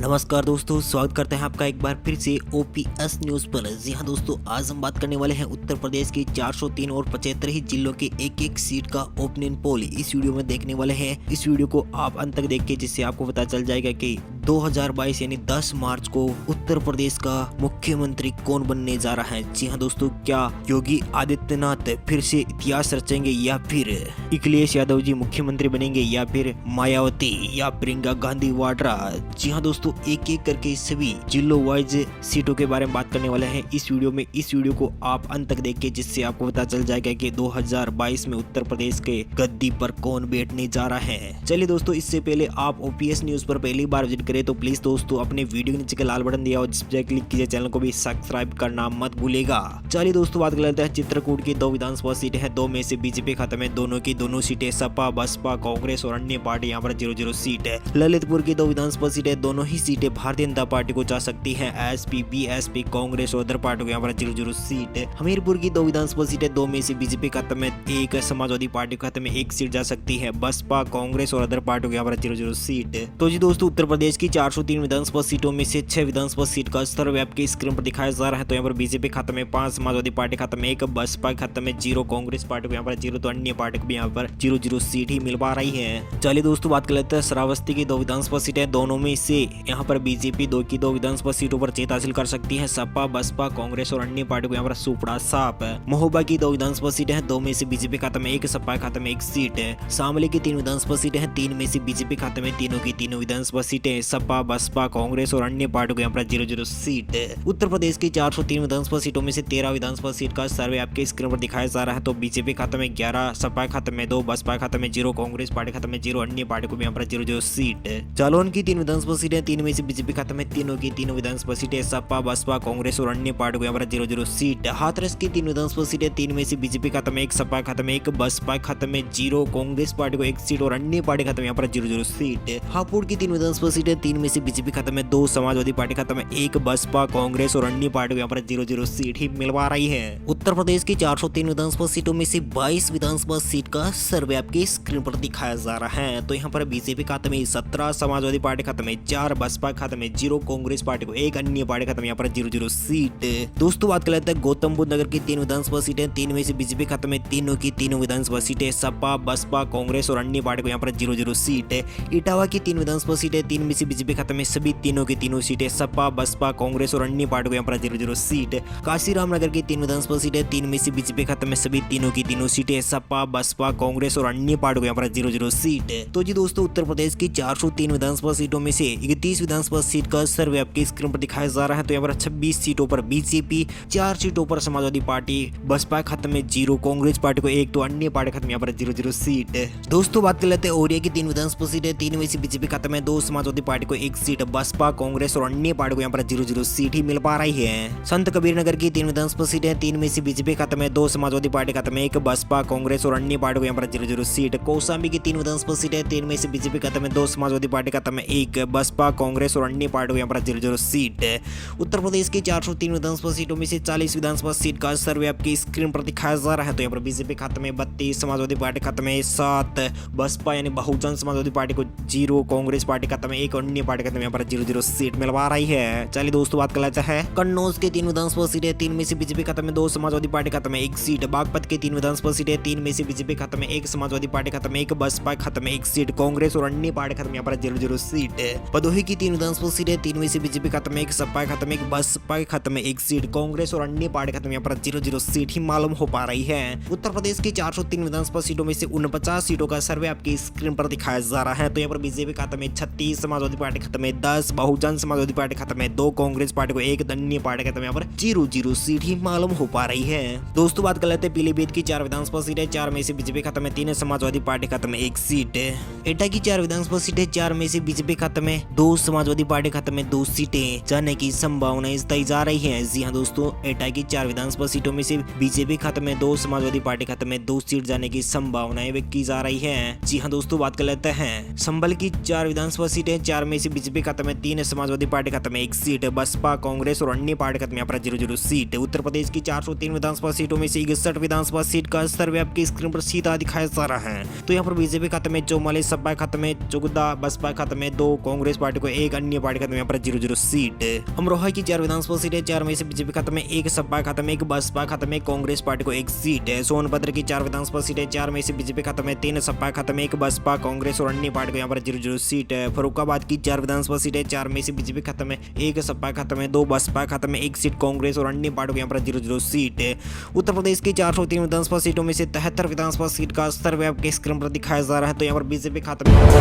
नमस्कार दोस्तों, स्वागत करते हैं आपका एक बार फिर से ओपीएस न्यूज पर। जी हाँ दोस्तों, आज हम बात करने वाले हैं उत्तर प्रदेश के 403 और 75 ही जिलों के एक एक सीट का ओपिनियन पोल इस वीडियो में देखने वाले हैं। इस वीडियो को आप अंत तक देखिए, जिससे आपको पता चल जाएगा कि 2022 यानी 10 मार्च को उत्तर प्रदेश का मुख्यमंत्री कौन बनने जा रहा है। जी हाँ दोस्तों, क्या योगी आदित्यनाथ फिर से इतिहास रचेंगे या फिर अखिलेश यादव जी मुख्यमंत्री बनेंगे या फिर मायावती या प्रियंका गांधी वाड्रा। जी हाँ दोस्तों, एक एक करके सभी जिलों वाइज सीटों के बारे में बात करने वाले हैं इस वीडियो में। इस वीडियो को आप अंत तक देखिए, जिससे आपको पता चल जाएगा कि 2022 में उत्तर प्रदेश के गद्दी पर कौन बैठने जा रहा है। चलिए दोस्तों, इससे पहले आप ओपीएस न्यूज पर पहली बार विजिट करें तो प्लीज दोस्तों अपने वीडियो के नीचे का लाल बटन दिया और जिस पर क्लिक कीजिए, चैनल को भी सब्सक्राइब करना मत भूलेगा। चलिए दोस्तों, बात कर लेते हैं चित्रकूट की 2 विधानसभा सीटें हैं। 2 में से बीजेपी खाते में दोनों की दोनों सीटें, सपा बसपा कांग्रेस और अन्य पार्टी यहाँ पर 0-0 सीट है। ललितपुर की 2 विधानसभा सीटें, दोनों ही सीटें भारतीय जनता पार्टी को जा सकती है। एसपी बीएसपी कांग्रेस और अदर पार्टी को यहाँ पर 0-0 सीट है। हमीरपुर की 2 विधानसभा सीटें, 2 में से बीजेपी खाते में 1, समाजवादी पार्टी खाते में 1 सीट जा सकती है। बसपा कांग्रेस और अदर पार्टी को यहाँ पर 0-0 सीट है। तो जी दोस्तों, उत्तर प्रदेश की 403 विधानसभा सीटों में से 6 विधानसभा सीट का सर्वे आपकी स्क्रीन पर दिखाया जा रहा है। तो यहाँ पर बीजेपी खाते में 5, समाजवादी पार्टी खाते में 1, बसपा खाते में 0, कांग्रेस पार्टी को यहाँ पर 0, तो अन्य पार्टी को भी यहाँ पर 0-0 सीट ही मिल पा रही है। चलिए दोस्तों, बात कर लेते हैं श्रावस्ती की 2 विधानसभा सीटें, दोनों में से यहाँ पर बीजेपी 2 की 2 विधानसभा सीटों पर जीत हासिल कर सकती है। सपा बसपा कांग्रेस और अन्य पार्टी को यहाँ पर सुपड़ा साफ है। महोबा की 2 विधानसभा सीटें हैं, 2 में से बीजेपी खाते में 1, सपा खाते में 1 सीट है। शामली की 3 विधानसभा सीटें हैं, 3 में से बीजेपी खाते में तीनों की तीनों विधानसभा सीटें, सपा बसपा कांग्रेस और अन्य पार्टी को यहाँ पर 0-0 सीट है। उत्तर प्रदेश की 403 विधानसभा सीटों में से 13 विधानसभा सीट का सर्वे आपके स्क्रीन पर दिखाया जा रहा है। तो बीजेपी खाते में 11, सपा खाते में 2, बसपा खाते में 0, कांग्रेस पार्टी खाते में 0, अन्य पार्टी को भी यहाँ पर 0-0 सीट है। जालौन की 3 विधानसभा सीटें, 3 में से बीजेपी खाते में तीनों की तीनों विधानसभा सीटें, सपा बसपा कांग्रेस और अन्य पार्टी को यहाँ पर 0-0 सीट है। हाथरस की 3 विधानसभा सीटें, 3 में से बीजेपी खाते में 1, सपा खाते में 1, बसपा खाते में 0, कांग्रेस पार्टी को 1 सीट और अन्य पार्टी खाते में यहाँ पर 0-0 सीट है। हापुड़ की 3 विधानसभा सीटें, 3 में से बीजेपी खाते में 2, समाजवादी पार्टी खाते में 1, बसपा कांग्रेस और अन्य पार्टी को यहाँ पर 0-0 सीट ही मिलवा रही है। उत्तर प्रदेश की 403 विधानसभा सीटों में से 22 विधानसभा सीट का सर्वे आपके स्क्रीन पर दिखाया जा रहा है। तो यहाँ पर बीजेपी खाते में 17, समाजवादी पार्टी खाते में 4, बसपा खाते में 0, कांग्रेस पार्टी को 1, अन्य पार्टी खाते में यहाँ पर 0-0 सीट। दोस्तों, बात कर लेते हैं गौतम बुद्ध नगर की 3 विधानसभा सीटें, 3 में से बीजेपी खाते में तीनों की तीनों विधानसभा सीटें, सपा बसपा कांग्रेस और अन्य पार्टी को यहाँ पर 0-0 सीट है। इटावा की 3 विधानसभा सीटें, 3 में से बीजेपी खाते में सभी तीनों की तीनों सीटें, सपा बसपा कांग्रेस और अन्य पार्टी को यहाँ पर 0-0 सीट है। काशीराम नगर की 3 विधानसभा सीटें, 3 में से बीजेपी खाते में सभी तीनों की तीनों सीटें, सपा बसपा कांग्रेस और अन्य पार्टी को यहाँ पर 0-0 सीट है। तो जी दोस्तों, उत्तर प्रदेश की 403 विधानसभा सीटों में से 31 विधानसभा सीट का सर्वे आपके स्क्रीन पर दिखाया जा रहा है। तो यहाँ पर 26 सीटों पर बीजेपी, 4 सीटों पर समाजवादी पार्टी, बसपा खाते में 0, कांग्रेस पार्टी को 1, तो अन्य पार्टी खाते में यहाँ पर 0-0 सीट है। दोस्तों, बात कर लेते हैं औरिया की 3 विधानसभा सीटें, 3 में से बीजेपी खाते में 2, समाजवादी पार्टी को 1 सीट, बसपा कांग्रेस और अन्य पार्टी को यहाँ पर 0-0 सीट ही मिल पा रही है। संत कबीर नगर की 3 विधानसभा सीटें, 3 में से बीजेपी खाते में 2, समाजवादी पार्टी खाते में 1, बसपा कांग्रेस और अन्य पार्टी को यहाँ पर 0-0 सीट। कौशाम्बी की 3 विधानसभा सीटें, 3 में से बीजेपी खाते में 2, समाजवादी पार्टी खाते में 1, बसपा कांग्रेस और अन्य पार्टी को यहाँ पर 0-0 सीट है। उत्तर प्रदेश की 403 विधानसभा सीटों में से 40 विधानसभा सीट का सर्वे आपकी स्क्रीन पर दिखाया जा रहा है। तो यहाँ पर बीजेपी खाते में 32, समाजवादी पार्टी खाते में 7, बसपा यानी बहुजन समाजवादी पार्टी को 0, कांग्रेस पार्टी खाते में 1, अन्य पार्टी खाते में यहाँ पर 0-0 सीट मिलवा रही है। चलिए दोस्तों, बात कर लेते हैं कन्नौज के 3 विधानसभा सीटें, 3 में से बीजेपी खाते में 2, समाजवादी पार्टी खाते में 1 सीट। बागपत के 3 विधानसभा सीटें, 3 में से बीजेपी खाते में 1, समाजवादी पार्टी खाते में 1, बसपा खाते में 1 सीट, कांग्रेस और अन्य पार्टी खाते में यहाँ पर 0-0 सीट है। भदोही की 3 विधानसभा सीटें, 3 में से बीजेपी खाते में 1, सपा खाते में 1, बसपा खाते में 1 सीट, कांग्रेस और अन्य पार्टी खाते में यहाँ पर 0-0 सीट ही मालूम हो पा रही है। उत्तर प्रदेश की 403 विधानसभा सीटों में से 49 सीटों का सर्वे आपकी स्क्रीन पर दिखाया जा रहा है। तो यहाँ पर बीजेपी खाते में 36, समाजवादी पार्टी खाते में 10, बहुजन समाजवादी पार्टी खाते में 2, कांग्रेस पार्टी को 1, अन्य पार्टी खाते में यहाँ पर 0-0 सीट ही मालूम हो पा रही है। दोस्तों, बात कर लेते हैं पीलीभीत की 4 विधानसभा सीटें, 4 में से बीजेपी खाते में 3, समाजवादी पार्टी खाते में 1 सीट है। एटा की 4 विधानसभा सीटें, 4 में से बीजेपी खाते में 2, समाजवादी पार्टी खाते में 2 सीटें जाने की संभावनाएं जताई जा रही है। जी हाँ दोस्तों, एटा की 4 विधानसभा सीटों में से बीजेपी खाते में 2, समाजवादी पार्टी खाते में 2 सीट जाने की संभावनाएं व्यक्त की जा रही है। जी हाँ दोस्तों, बात कर लेते हैं संभल की 4 विधानसभा सीटें, 4 में से बीजेपी खाते में 3, समाजवादी पार्टी खाते में 1 सीट, बसपा कांग्रेस और अन्य पार्टी खाते में यहाँ पर 0-0 सीट। उत्तर प्रदेश की 403 विधानसभा सीटों में से 61 विधानसभा सीट का सर्वे आपकी स्क्रीन पर सीधा दिखाया जा रहा है। तो यहाँ पर बीजेपी खाते में 44, सपा खाते में 14, बसपा खाते में 2, कांग्रेस पार्टी को एक अन्य पार्टी खाते में यहाँ पर 0-0 सीट। अमरोहा की 4 विधानसभा सीटें, 4 में से बीजेपी खाते में 1, सपा खाते में 1, बसपा खाते में कांग्रेस पार्टी को 1 सीट है। सोनभद्र की 4 विधानसभा सीटें, 4 में से बीजेपी खाते में 3, सपा खाते में 1, बसपा कांग्रेस और अन्य पार्टी को यहाँ पर 0-0 सीट है। फर्रुखाबाद की 4 विधानसभा सीटें, 4 में से बीजेपी खाते में 1, सपा खाते में 2, बसपा खाते में 1 सीट, कांग्रेस और अन्य पार्टी को यहाँ पर 0-0 सीट है। उत्तर प्रदेश की 403 विधानसभा सीटों में से 73 विधानसभा सीट का सर्वे के स्क्रम पर दिखाया जा रहा है। तो यहाँ पर बीजेपी खाते में 50,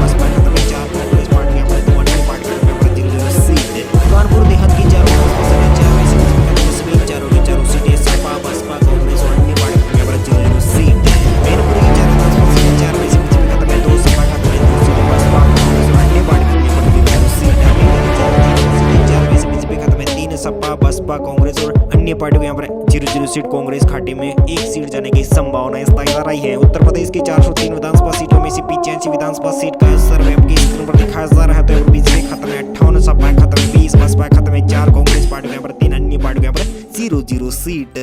बसपा खाते में 4, कांग्रेस पार्टी यहाँ पर 2, अन्य पार्टी को यहाँ पर 0-0 सीट है। कानपुर देहात की 4 विधानसभा सीटें, 4 में से बीजेपी खाते में सभी चारों की चारों सीटें, सपा बसपा कांग्रेस और अन्य पार्टी को यहाँ पर 0-0 सीट है। मैनपुरी की 4 विधानसभा सीटें, 4 में से बीजेपी खाते में 2, सपा खाते में 2 सीटें, बसपा कांग्रेस और अन्य पार्टी को यहाँ पर 0-0 सीट है। 4 में से बीजेपी खाते में 3, सपा बसपा कांग्रेस और अन्य पार्टी को यहाँ पर 0-0 सीट, कांग्रेस खाते में 1 सीट जाने की संभावनाएं तय जा रही है। उत्तर प्रदेश की 403 विधानसभा सीटों में से 85 विधानसभा सीट का सर्वे के स्क्रम पर दिखाया जा रहा है। तो बीजेपी खाते में 58, सपा खाते में 20, बसपा खाते में 4, कांग्रेस पार्टी को यहाँ पर 3, अन्य पार्टी को यहाँ पर 0-0 सीट।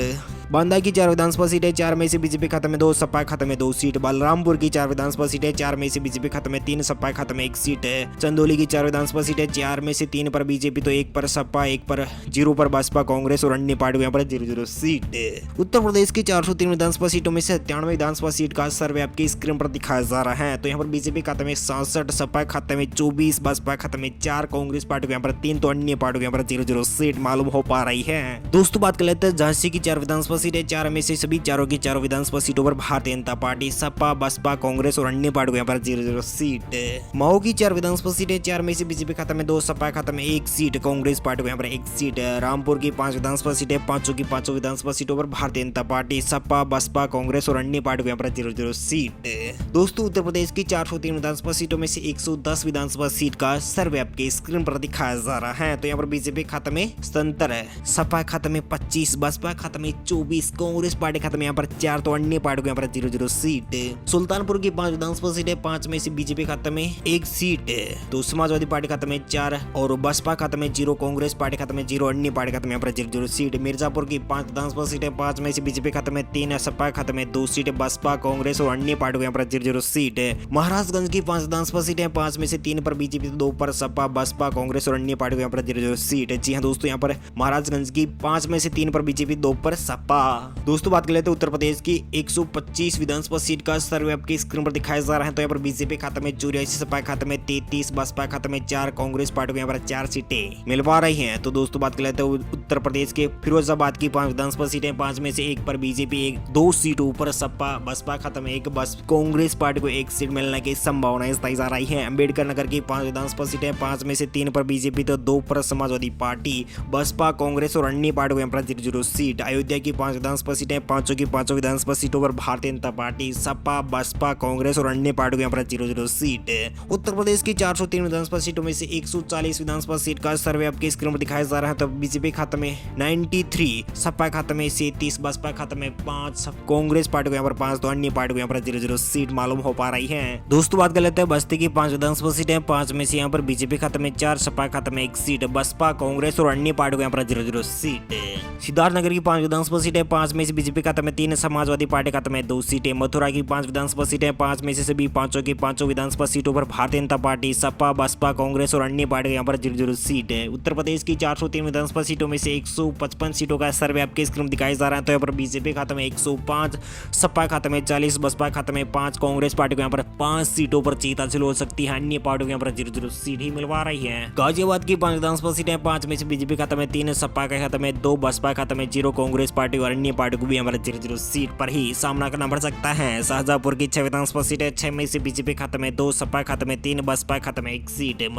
बांदा की 4 विधानसभा सीटें, 4 में से बीजेपी खाते में 2, सपा खाते में 2 सीट। बलरामपुर की 4 विधानसभा सीटें, 4 में से बीजेपी खाते में 3, सपा खाते में 1 सीट है। चंदौली की 4 विधानसभा सीटें, 4 में से 3 पर बीजेपी तो 1 पर सपा, 1 पर 0 पर बसपा कांग्रेस और अन्य पार्टी यहाँ पर 0-0 सीट है। उत्तर प्रदेश की 403 विधानसभा सीटों में से 97 विधानसभा सीट का सर्वे आपकी स्क्रीन पर दिखाया जा रहा है। तो यहाँ पर बीजेपी खाते में 67, सपा खाते में 24, बसपा खाते में 4, कांग्रेस पार्टी को यहाँ पर 3 तो अन्य पार्टी को यहाँ पर 0-0 सीट मालूम हो पा रही है। दोस्तों बात कर लेते हैं झांसी की 4 विधानसभा सीटें, 4 में से सभी चारों की चारों विधानसभा सीटों पर भारतीय जनता पार्टी, सपा बसपा कांग्रेस और अन्य पार्टी को यहाँ पर 0-0 सीट है। मऊ की 4 विधानसभा सीटें, 4 में से बीजेपी खाते में 2, सपा खाते में 1 सीट, कांग्रेस पार्टी को यहाँ पर 1 सीट है। रामपुर की 5 विधानसभा सीटें, 5 की 5 विधानसभा सीटों पर भारतीय जनता पार्टी, सपा बसपा कांग्रेस और अन्य पार्टी को यहाँ पर 0-0 सीट है। दोस्तों उत्तर प्रदेश की 403 विधानसभा सीटों में से 110 विधानसभा सीट का सर्वे आपके स्क्रीन पर दिखाया जा रहा है। तो यहाँ पर बीजेपी खाते में 77 है, सपा खाते में 25, बसपा खाते में 24, कांग्रेस पार्टी खाते में यहाँ पर 4 तो अन्य पार्टी को यहाँ पर 0-0 सीट है। सुल्तानपुर की 5 विधानसभा सीटें, 5 में से बीजेपी खाते में 1 सीट है। तो समाजवादी पार्टी खाते में 4 और बसपा खाते में 0, कांग्रेस पार्टी खाते में 0, अन्य पार्टी खाते में यहाँ पर 0-0 सीट। मिर्जापुर की 5 विधानसभा सीटें, 5 में से बीजेपी खाते में 3, सपा खाते में 2 सीटें, बसपा कांग्रेस और अन्य पार्टी को यहाँ पर 0-0 सीट है। महाराजगंज की 5 विधानसभा सीटें, 5 में से 3 पर बीजेपी, 2 पर सपा बसपा कांग्रेस और अन्य पार्टी को यहाँ पर 0-0 सीट है। जी हाँ दोस्तों, यहाँ पर महाराजगंज की 5 में से 3 पर बीजेपी, 2 पर सपा। दोस्तों बात कर लेते हैं उत्तर प्रदेश की 125 विधानसभा सीट का सर्वे आपकी स्क्रीन पर दिखाया जा रहा है। तो यहाँ पर बीजेपी खाते में 84, सपा खाते में 33, बसपा खाते में 4, कांग्रेस पार्टी को यहाँ पर 4 सीटें मिल पा रही हैं। तो दोस्तों बात कर लेते हैं उत्तर प्रदेश के फिरोजाबाद की 5 विधानसभा सीटें, 5 में से 1 पर बीजेपी, 2 सीटों ऊपर सपा, बसपा खाते में 1, बस कांग्रेस पार्टी को 1 सीट मिलने की संभावनाएं तय जा रही है। अम्बेडकर नगर की 5 विधानसभा सीटें, 5 में से 3 पर बीजेपी तो 2 पर समाजवादी पार्टी, बसपा कांग्रेस और अन्य पार्टी को यहाँ पर 0-0 सीट। अयोध्या की 5 विधानसभा सीटें, 5 की 5 विधानसभा सीटों पर भारतीय जनता पार्टी, सपा बसपा कांग्रेस और अन्य पार्टी को यहाँ पर 0-0 सीट है। उत्तर प्रदेश की 403 विधानसभा सीटों में से 140 विधानसभा सीट का सर्वे आपके स्क्रीन पर दिखाया जा रहा है। तो बीजेपी खाते में 93, सपा खाते में 37, बसपा खाते में 5, कांग्रेस पार्टी को यहाँ पर 5 तो अन्य पार्टी को यहाँ पर 0-0 सीट मालूम हो पा रही है। दोस्तों बात कर लेते हैं बस्ती की 5 विधानसभा सीटें, 5 में से यहाँ पर बीजेपी खाते में 4, सपा खाते में 1 सीट, बसपा कांग्रेस और अन्य पार्टी को यहाँ पर 0-0 सीट है। सिद्धार्थनगर की 5 विधानसभा सीटें, 5 में से बीजेपी खाते में 3, समाजवादी पार्टी खाते में 2 सीटें। मथुरा की 5 विधानसभा सीटें, 5 में से सभी 5 की 5 विधानसभा सीटों पर भारतीय जनता पार्टी, सपा बसपा कांग्रेस और अन्य पार्टी यहाँ पर 0-0 सीट है। उत्तर प्रदेश की 403 विधानसभा सीटों में से 155 सीटों का सर्वे आपके स्क्रीन दिखाया जा रहा है। तो यहाँ पर बीजेपी खाते में 105, सपा खाते में 40, बसपा खाते में 5, कांग्रेस पार्टी को यहाँ पर 5 सीटों पर जीत हासिल हो सकती है, अन्य पार्टी को यहाँ पर 0-0 सीट ही मिलवा रही है। गाजियाबाद की 5 विधानसभा सीटें, 5 में से बीजेपी खाते में 3, सपा के खाते में 2, बसपा खाते में 0, कांग्रेस पार्टी और अन्य पार्टी को भी यहाँ पर 0-0 सीट पर ही सामना करना पड़ सकता है। शाहजहांपुर की 6 विधानसभा सीटें, 6 में से बीजेपी खाते में 2, सपा खाते में 3, बसपा खाते में 1 सीट है।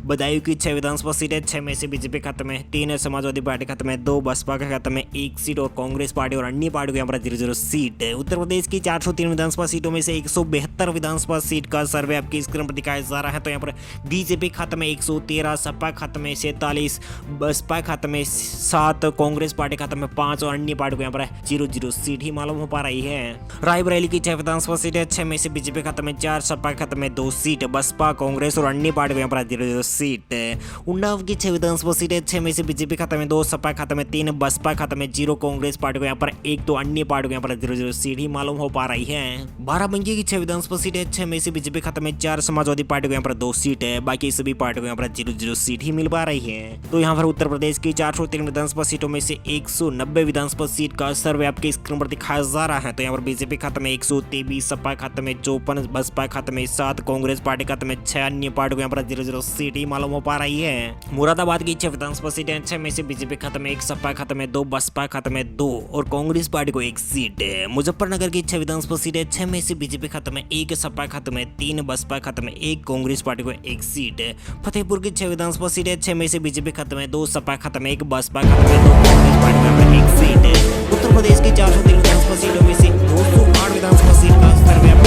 बदायूं की 6 विधानसभा सीटें, 6 में से बीजेपी खाते में 3, समाजवादी पार्टी खाते में 2, बसपा के खाते में 1 सीट और कांग्रेस पार्टी और अन्य पार्टी को यहाँ पर 0-0 सीट है। उत्तर प्रदेश की 403 विधानसभा सीटों में से 172 विधानसभा सीट का सर्वे आपकी स्क्रीन पर दिखाया जा रहा है। तो यहाँ पर बीजेपी खाते में 113, सपा खाते में 47, बसपा खाते में 7, कांग्रेस पार्टी खाते खाते में 5 और अन्य पार्टी को यहाँ पर 0-0 सीट ही मालूम हो पा रही है। रायबरेली की 6 विधानसभा सीटें, 6 में से बीजेपी खाते में 4, सपा खाते में 2 सीट, बसपा कांग्रेस और अन्य पार्टी को यहाँ पर 0-0 सीट। उन्नाव की 6 विधानसभा सीटें, 6 में से बीजेपी खाते में 2, सपा खाते में 3, बसपा खाते में 0, कांग्रेस पार्टी को यहाँ पर 1 तो अन्य पार्टी को यहाँ पर 0-0 सीट ही मालूम हो पा रही है। बाराबंकी की 6 विधानसभा सीटें, 6 में से बीजेपी खाते में 4, समाजवादी पार्टी को यहाँ पर 2 सीट है, बाकी सभी पार्टी को यहाँ पर 0-0 सीट ही मिल पा रही है। तो यहाँ पर उत्तर प्रदेश की 403 विधानसभा सीटों में से 190 विधानसभा सीट का सर्वव्यापी स्क्रीन पर दिखाया जा रहा है। तो यहाँ पर बीजेपी खाते में 123, सपा खाते में 54, बसपा खाते में 7, कांग्रेस पार्टी खाते में 6, अन्य पार्टी को यहाँ पर 0-0 सीट ही मालूम हो पा रही है। मुरादाबाद की 6 विधानसभा सीटें, 6 में से बीजेपी खाते में 1, सपा खाते में 2, बसपा खाते में 2 और कांग्रेस पार्टी को 1 सीट है। मुजफ्फरनगर की 6 विधानसभा सीटें, 6 में से बीजेपी खाते में 1, सपा खाते में 3, बसपा खाते में 1, कांग्रेस पार्टी को 1 सीट है। फतेहपुर की 6 विधानसभा सीटें, 6 में से बीजेपी खाते में 2, सपा खाते में 1, बसपा खाते में 2, कांग्रेस पार्टी को 1 सीट है। उत्तर प्रदेश की 403 विधानसभा सीटों में से 208 विधानसभा सीट का सर्वव्यापी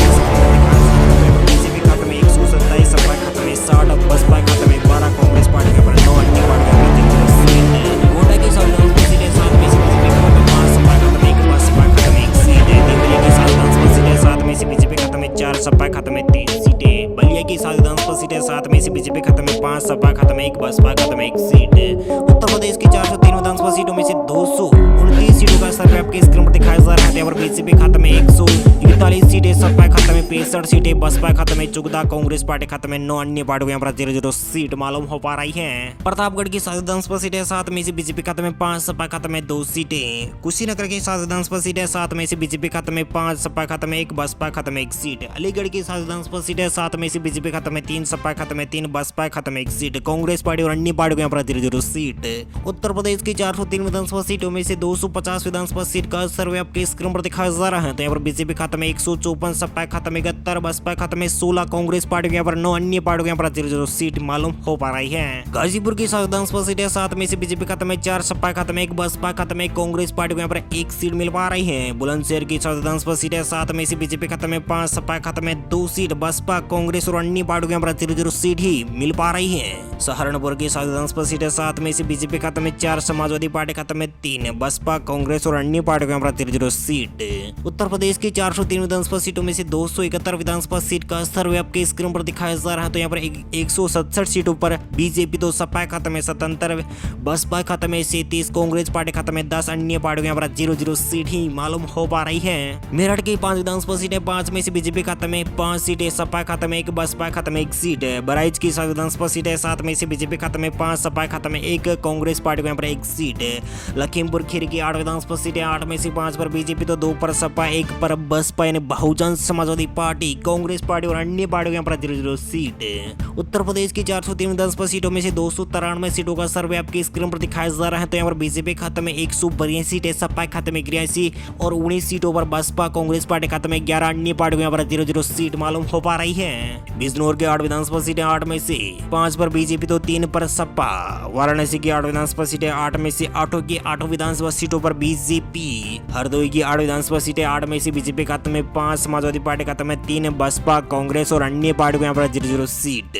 बीजेपी खाते में 127, सपा खाते में 60, बसपा खाते में 12, कांग्रेस पार्टी के 9, अन्य पार्टी को 0 सीट है। गोंडा की 7 विधानसभा सीटें, 7 में से बीजेपी खाते में 5, सपा खाते में 1, बसपा खाते में 1 सीट है। देवरिया की 7 विधानसभा सीटें, 7 में से बीजेपी खाते में 4, सपा खाते में 3 सीटें। बलिया की 7 विधानसभा सीटें, 7 में से बीजेपी खाते में 5, सपा खाते में 1, बसपा खाते में 1 सीट है। उत्तर प्रदेश की 403 विधानसभा सीटों में से 229 सीटों का सर्वव्यापी स्क्रीन पर दिखाया जा रहा है। यहाँ पर बीजेपी खाते में 141 सीटें, सपा खाते में 65 सीटें, बसपा खाते में 14, कांग्रेस पार्टी खाते में 9, अन्य पार्टी को यहाँ पर 0-0 सीट मालूम हो पा रही है। प्रतापगढ़ की 7 विधानसभा सीटें, 7 में से बीजेपी खाते में 5, सपा खाते में 2 सीटें। कुशीनगर की 7 विधानसभा सीटें, 7 में से बीजेपी खाते में 5, सपा खाते में 1, बसपा खाते में 1 सीट। अलीगढ़ की 7 विधानसभा सीटें, 7 में से बीजेपी खाते में 3, सपा खाते में 3, बसपा खाते में 1 सीट, कांग्रेस पार्टी और अन्य पार्टी को यहाँ पर 0-0 सीट। उत्तर प्रदेश की 403 विधानसभा सीटों में से 250 विधानसभा सीट का सर्वव्यापी स्क्रीन पर दिखाया जा रहा है। तो यहाँ पर बीजेपी खाते में 154, सपा खाते में 71, बसपा खाते में 16, कांग्रेस पार्टी को यहाँ पर 9, अन्य पार्टी को यहाँ पर 0-0 सीट मालूम हो पा रही है। गाजीपुर की 7 विधानसभा सीटें, 7 में से बीजेपी खाते में 4, सपा खाते में 1, बसपा खाते में 1, कांग्रेस पार्टी को यहाँ पर 1 सीट मिल पा रही है। बुलंदशहर की 7 विधानसभा सीटें, 7 में से बीजेपी खाते में 5, सपा खाते में 2 सीट, बसपा कांग्रेस और अन्य पार्टी को यहाँ पर 0-0 सीट ही मिल पा रही है। सहारनपुर की 7 विधानसभा सीटें, 7 में से बीजेपी खाते में 4, समाजवादी पार्टी खाते में 3, बसपा कांग्रेस और अन्य पार्टी को यहाँ पर 0-0 सीट। उत्तर प्रदेश की 403 विधानसभा सीटों में से 271 विधानसभा सीट का सर्वव्यापी स्क्रीन पर दिखाया जा रहा है। तो यहाँ पर 167 सीटों पर बीजेपी, तो सपा खाते में 77, बसपा खाते में 37, कांग्रेस पार्टी खाते में 10, अन्य पार्टी को यहाँ पर 0-0 सीट ही मालूम हो पा रही है। मेरठ की 5 विधानसभा सीटें, 5 में से बीजेपी खाते में 5 सीटें, सपा खाते में 1, बसपा खाते में 1 सीट है। बहराइच की 7 विधानसभा सीटें, 7 में से बीजेपी खाते में 5, सपा खाते में 1, कांग्रेस पार्टी को यहाँ पर 1 सीट है। लखीमपुर खीरी की 8 विधानसभा सीटें, 8 में से 5 पर बीजेपी, तो 2 पर सपा, 1 पर बसपा यानी बहुजन समाजवादी पार्टी, कांग्रेस पार्टी और अन्य पार्टियों के यहाँ पर 0-0 सीट है। उत्तर प्रदेश की 403 विधानसभा सीटों में से 293 सीटों का सर्वव्यापी स्क्रीन पर दिखाया जा रहा है। तो यहाँ पर बीजेपी खाते में 182 सीटें, सपा खाते में 83 और 19 सीटों पर बसपा कांग्रेस पार्टी खाते में 11, अन्य पार्टियों यहाँ पर 0-0 सीट मालूम हो पा रही है। बिजनौर की 8 विधानसभा सीटें, 8 में से 5 पर बीजेपी, तो 3 पर सपा। वाराणसी की 8 विधानसभा सीटें, 8 में से 8 की 8 विधानसभा सीटों पर बीजेपी। हरदोई की 8 विधानसभा सीटें, 8 में से बीजेपी खाते में 5, समाजवादी पार्टी खाते में 3, बसपा कांग्रेस और अन्य पार्टी को यहाँ पर 0-0 सीट।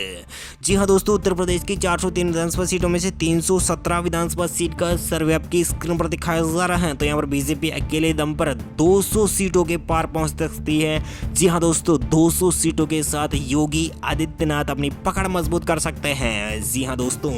जी हाँ दोस्तों, उत्तर प्रदेश की 403 विधानसभा सीटों में से 317 विधानसभा सीट का सर्वव्यापी स्क्रीन पर दिखाया जा रहा है। तो यहाँ पर बीजेपी अकेले दम पर 200 सीटों के पार पहुंच सकती है। जी हाँ दोस्तों, 200 सीटों के साथ योगी आदित्यनाथ अपनी पकड़ मजबूत कर सकते हैं। जी हाँ दोस्तों,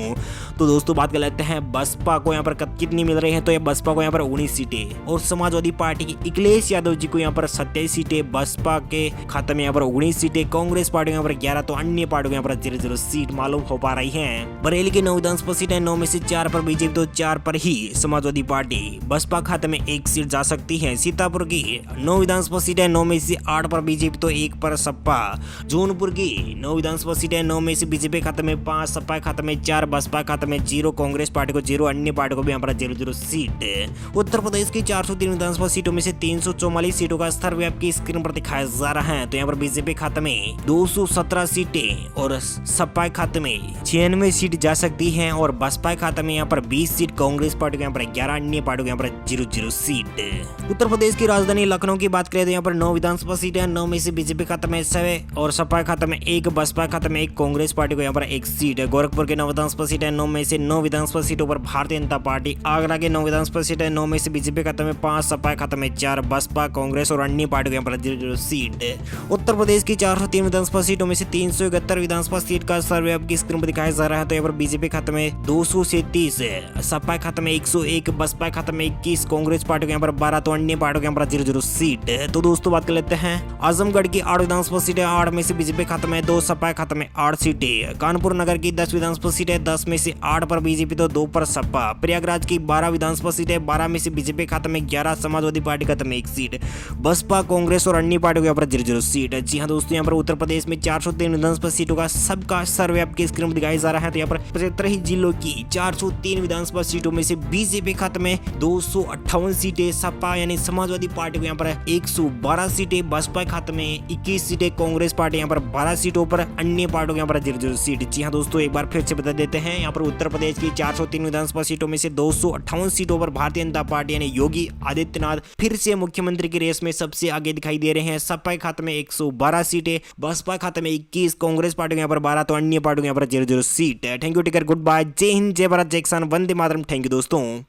तो दोस्तों बात कर लेते हैं बसपा को यहाँ पर कितनी मिल रही है। तो ये बसपा को यहाँ पर 19 सीटें और समाजवादी पार्टी की अखिलेश यादव जी को यहाँ पर 27 सीटें, बसपा के खाते में यहाँ पर 19 सीटें, कांग्रेस पार्टी यहाँ पर 11, तो अन्य पार्टी यहाँ पर 0-0 सीट मालूम हो पा रही है। बरेली की 9 विधानसभा सीटें, 9 में से 4 पर बीजेपी, तो 4 पर ही समाजवादी पार्टी, बसपा खाते में 1 सीट जा सकती है। सीतापुर की 9 विधानसभा सीटें, 9 में से 8 पर बीजेपी, तो 1 पर सपा। जौनपुर की 9 विधानसभा सीटें, 9 में से बीजेपी खाते में 5, सपा खाते में 4, बसपा खाते में 0, कांग्रेस पार्टी को 0, अन्य पार्टी को भी यहाँ पर 0-0 सीट। उत्तर प्रदेश की 403 विधानसभा सीटों में से 344 सीटों का सर्वव्यापी स्क्रीन पर दिखाया जा रहा है। तो यहाँ पर बीजेपी खाते में 217 सीटें और सपा खाते में 96 सीट जा सकती हैं और बसपा खाते में यहाँ पर 20 सीट, कांग्रेस पार्टी को यहाँ पर 11, अन्य पार्टी को यहाँ पर 0-0 सीट। उत्तर प्रदेश की राजधानी लखनऊ की बात करें तो यहाँ पर 9 विधानसभा सीटें, 9 में से बीजेपी खाते में 6 और सपा खाते में 1, बसपा खाते में 1, कांग्रेस पार्टी को यहाँ पर 1 सीट है। गोरखपुर के 9 विधानसभा सीट है, 9 में से 9 विधानसभा सीटों पर भारतीय जनता पार्टी। आगरा के 9 विधानसभा सीट है, 9 में से बीजेपी खाते में 5, सपा खाते में 4, बसपा, कांग्रेस और अन्य पार्टियों पर 0 सीट। उत्तर प्रदेश की 403 विधानसभा सीटों में से 371 विधानसभा सीट का सर्वे अब की स्क्रीन पर दिखाया जा रहा है। तो यहाँ पर बीजेपी खाते में 230 है, सपा खाते में 101, बसपा खाते में 21, कांग्रेस पार्टी के यहाँ पर 12, तो अन्य पार्टियों के यहाँ पर 0 सीट। तो दोस्तों बात कर लेते हैं आजमगढ़ की 8 विधानसभा सीटें, 8 में से बीजेपी खाते में 2, सपा खाते में 8 सीटें। कानपुर नगर की 10 विधानसभा सीटें, 10 में से 8 पर बीजेपी तो 2 पर सपा। प्रयागराज की 12 विधानसभा सीटें, 12 में से बीजेपी खाते में 11, समाजवादी पार्टी खाते में 1 सीट, बसपा, कांग्रेस और अन्य पार्टियों के यहाँ पर 0 सीट। जी हाँ दोस्तों, यहाँ पर उत्तर प्रदेश में 403 विधानसभा सीटों का सबका सर्वे आपके स्क्रीन पर दिखाया जा रहा है। तो यहाँ पर 75 जिलों की 403 विधानसभा सीटों में से बीजेपी खाते में 258 सीटें, सपा यानी समाजवादी पार्टी को यहाँ पर 112 सीटें, बसपा खाते में 21 सीटें, कांग्रेस पार्टी यहाँ पर 12 सीटों पर, अन्य पार्टियों यहाँ पर 0 सीट। जी हाँ दोस्तों, एक बार फिर से बता देते हैं, यहाँ पर उत्तर प्रदेश की 403 विधानसभा सीटों में से 258 सीटों पर भारतीय जनता पार्टी यानी योगी आदित्यनाथ फिर से मुख्यमंत्री की रेस में सबसे आगे दिखाई दे रहे हैं। सपा खाते में 112 सीटें, बसपा खाते में 21, कांग्रेस पार्टी यहाँ पर 12, तो अन्य पार्टियों यहाँ पर 0 seat. Thank you, take care, good bye, जय हिंद, जय भारत, जय किसान, वंदे मातरम। थैंक यू दोस्तों।